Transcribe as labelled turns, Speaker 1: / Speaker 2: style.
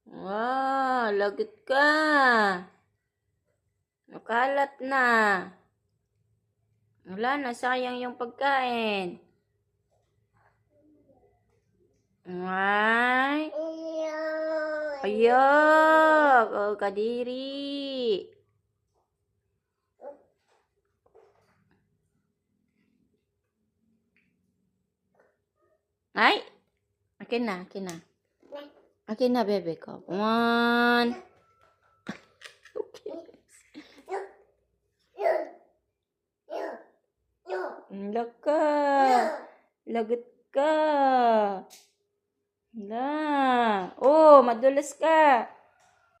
Speaker 1: Wow, lagot ka. Nakalat na. Wala na, sayang yung pagkain. Ay. Ayok. Oh, kadiri. Ay. Akin na, akin na. Akin na, bebe ko. One. Okay. Laka. Lagot ka. Hala. Oh, madulas ka.